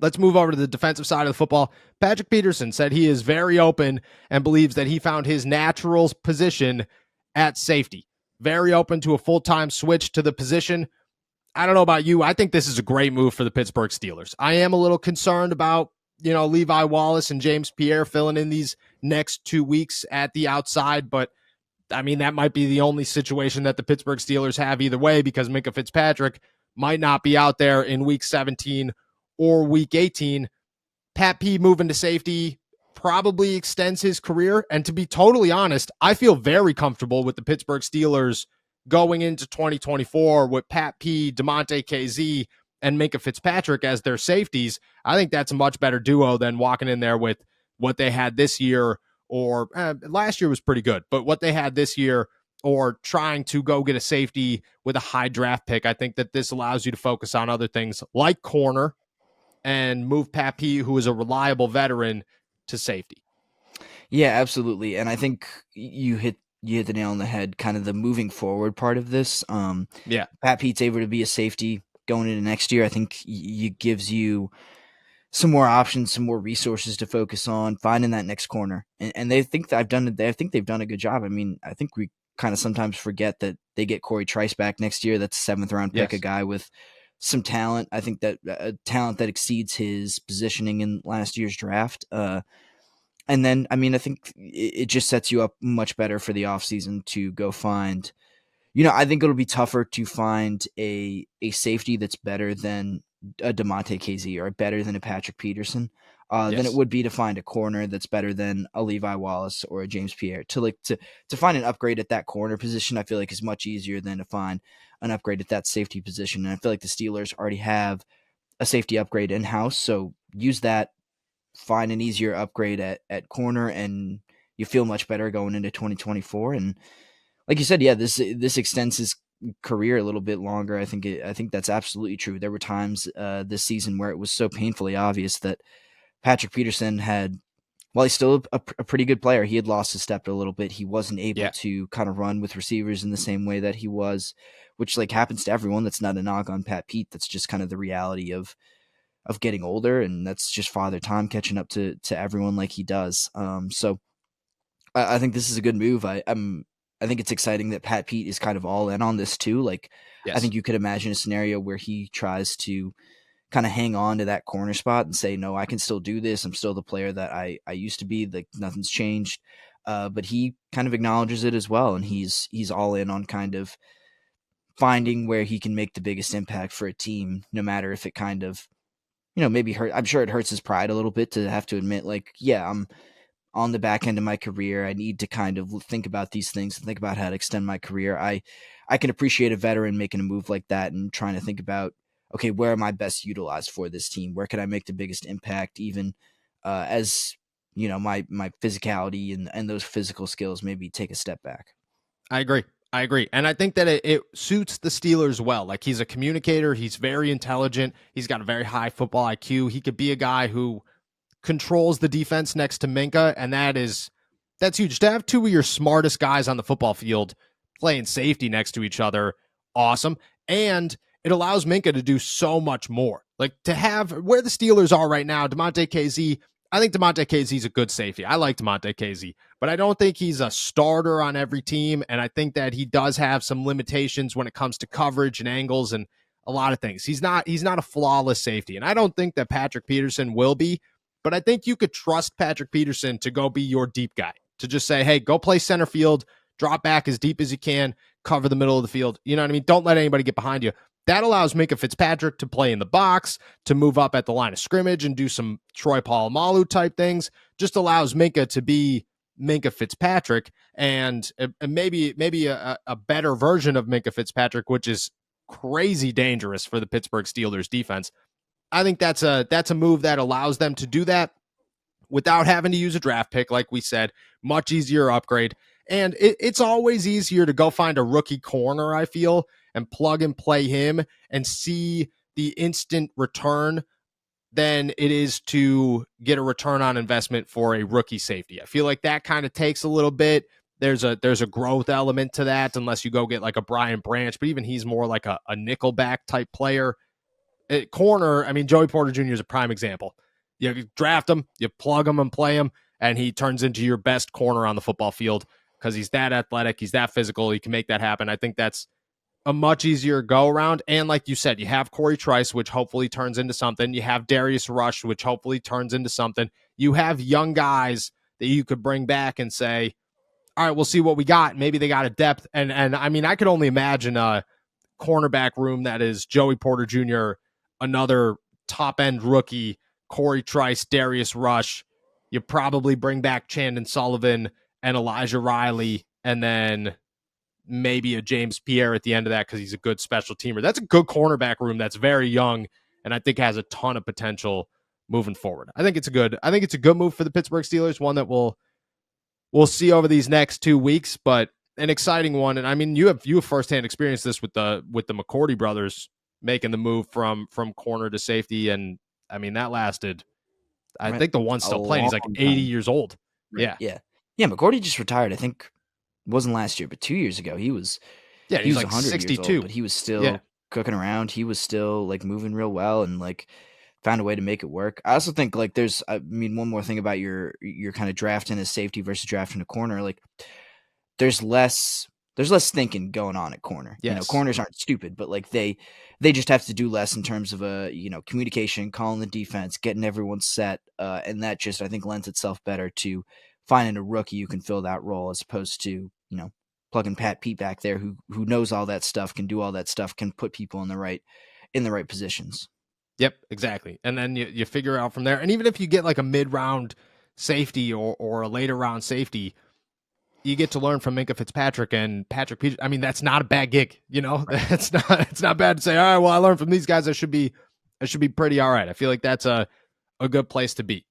let's move over to the defensive side of the football. Patrick Peterson said he is very open and believes that he found his natural position at safety. Very open to a full-time switch to the position. I don't know about you. I think this is a great move for the Pittsburgh Steelers. I am a little concerned about, Levi Wallace and James Pierre filling in these next 2 weeks at the outside, but I mean, that might be the only situation that the Pittsburgh Steelers have either way, because Minkah Fitzpatrick might not be out there in week 17 or week 18. Pat P moving to safety probably extends his career. And to be totally honest, I feel very comfortable with the Pittsburgh Steelers going into 2024 with Pat P, DeMonte KZ, and Minkah Fitzpatrick as their safeties. I think that's a much better duo than walking in there with what they had this year, or last year was pretty good, but what they had this year, or trying to go get a safety with a high draft pick. I think that this allows you to focus on other things like corner and move Pat P, who is a reliable veteran, to safety. Yeah, absolutely. And I think you hit the nail on the head, kind of the moving forward part of this. Pat Pete's able to be a safety going into next year. I think it gives you some more options, some more resources to focus on finding that next corner. And they think that I think they've done a good job. I mean, I think we kind of sometimes forget that they get Corey Trice back next year. That's a 7th round pick, yes. A guy with some talent. I think that talent that exceeds his positioning in last year's draft. And then, I mean, I think it just sets you up much better for the offseason to go find, I think it'll be tougher to find a safety that's better than a DeMonte KZ or better than a Patrick Peterson than it would be to find a corner that's better than a Levi Wallace or a James Pierre. To find an upgrade at that corner position, I feel like is much easier than to find an upgrade at that safety position. And I feel like the Steelers already have a safety upgrade in-house, so use that, find an easier upgrade at corner, and you feel much better going into 2024. And like you said, this extends his career a little bit longer. I think that's absolutely true. There were times this season where it was so painfully obvious that Patrick Peterson had, while he's still a pretty good player, he had lost his step a little bit. He wasn't able to kind of run with receivers in the same way that he was, which like happens to everyone. That's not a knock on Pat Pete. That's just kind of the reality of getting older, and that's just Father Time catching up to everyone like he does. So I think this is a good move. I think it's exciting that Pat Pete is kind of all in on this too. Like, I think you could imagine a scenario where he tries to kind of hang on to that corner spot and say, no, I can still do this. I'm still the player that I used to be. Like, nothing's changed. But he kind of acknowledges it as well. And he's all in on kind of finding where he can make the biggest impact for a team, no matter if it kind of, maybe hurt. I'm sure it hurts his pride a little bit to have to admit, like, I'm on the back end of my career. I need to kind of think about these things and think about how to extend my career. I can appreciate a veteran making a move like that and trying to think about, okay, where am I best utilized for this team? Where can I make the biggest impact, even as, my physicality and those physical skills maybe take a step back. I agree. And I think that it suits the Steelers well. Like, he's a communicator. He's very intelligent. He's got a very high football IQ. He could be a guy who controls the defense next to Minkah, and that's huge. To have two of your smartest guys on the football field playing safety next to each other, awesome. And it allows Minkah to do so much more. Like, to have where the Steelers are right now, DeMonte KZ, I think DeMonte KZ is a good safety. I like DeMonte KZ, but I don't think he's a starter on every team, and I think that he does have some limitations when it comes to coverage and angles and a lot of things. He's not a flawless safety, and I don't think that Patrick Peterson will be, but I think you could trust Patrick Peterson to go be your deep guy, to just say, hey, go play center field, drop back as deep as you can, cover the middle of the field. You know what I mean? Don't let anybody get behind you. That allows Minkah Fitzpatrick to play in the box, to move up at the line of scrimmage and do some Troy Polamalu type things. Just allows Minkah to be Minkah Fitzpatrick, and maybe a better version of Minkah Fitzpatrick, which is crazy dangerous for the Pittsburgh Steelers defense. I think that's a move that allows them to do that without having to use a draft pick, like we said. Much easier upgrade. And it's always easier to go find a rookie corner, I feel, and plug and play him and see the instant return than it is to get a return on investment for a rookie safety. I feel like that kind of takes a little bit. There's a growth element to that, unless you go get like a Brian Branch, but even he's more like a nickelback type player. At corner, I mean, Joey Porter Jr. is a prime example. You draft him, you plug him and play him, and he turns into your best corner on the football field because he's that athletic, he's that physical, he can make that happen. I think that's a much easier go around. And like you said, you have Corey Trice, which hopefully turns into something. You have Darius Rush, which hopefully turns into something. You have young guys that you could bring back and say, all right, we'll see what we got. Maybe they got a depth. And I mean, I could only imagine a cornerback room that is Joey Porter Jr., another top end rookie, Corey Trice, Darius Rush. You probably bring back Chandon Sullivan and Elijah Riley, and then maybe a James Pierre at the end of that because he's a good special teamer. That's a good cornerback room that's very young and I think has a ton of potential moving forward. I think it's a good move for the Pittsburgh Steelers, one that we'll see over these next 2 weeks, but an exciting one. And I mean, you have firsthand experience this with the McCourty brothers making the move from corner to safety, and I mean that lasted. I think the one's still playing. He's like 80 years old. Right. Yeah. McCourty just retired. I think it wasn't last year, but 2 years ago he was. Yeah, he was like 62, old, but he was still cooking around. He was still like moving real well and like found a way to make it work. I also think like one more thing about your kind of drafting a safety versus drafting a corner. Like there's less thinking going on at corner. Yes. Corners aren't stupid, but like they just have to do less in terms of communication, calling the defense, getting everyone set, and that just I think lends itself better to finding a rookie who can fill that role as opposed to plugging Pat Pete back there who knows all that stuff, can do all that stuff, can put people in the right positions. Yep, exactly. And then you figure out from there. And even if you get like a mid-round safety or a later round safety, you get to learn from Minkah Fitzpatrick and Patrick Peterson. I mean, that's not a bad gig, Right. It's not bad to say, all right, well, I learned from these guys. I should be pretty all right. I feel like that's a good place to be.